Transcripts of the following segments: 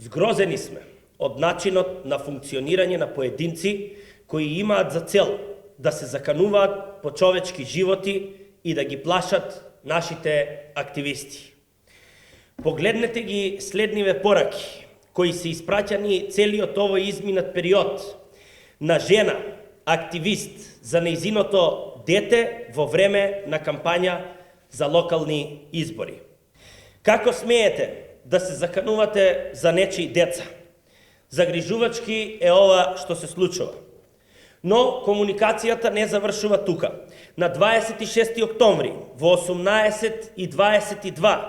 Згрозени сме од начинот на функционирање на поединци кои имаат за цел да се закануваат по човечки животи и да ги плашат нашите активисти. Погледнете ги следниве пораки, кои се испраќани целиот овој изминат период на жена, активист за нејзиното дете во време на кампања за локални избори. Како смеете да се заканувате за нечии деца? Загрижувачки е ова што се случува. Но комуникацијата не завршува тука. На 26 октомври во 18:22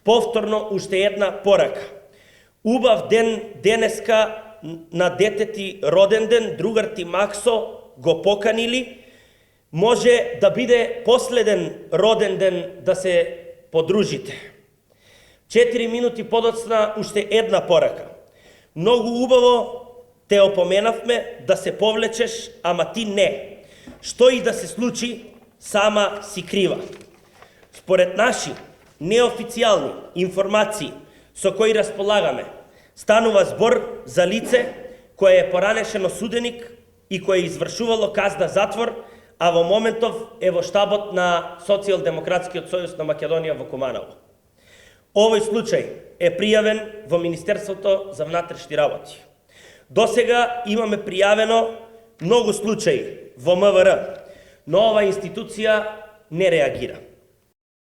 повторно уште една порака. Убав ден денеска на детети роден ден, другар ти Максо го поканили, може да биде последен роден ден да се подружите. 4 минути подоцна уште една порака. Многу убаво те опоменавме да се повлечеш, ама ти не. Што и да се случи, сама си крива. Според наши неофицијални информации со кои располагаме, станува збор за лице кое е поранешен осуденик и кое извршувало казна затвор, а во моментов е во штабот на Социјалдемократскиот сојуз на Македонија во Куманово. Овој случај е пријавен во Министерството за внатрешни работи. Досега имаме пријавено многу случаи во МВР, но оваа институција не реагира.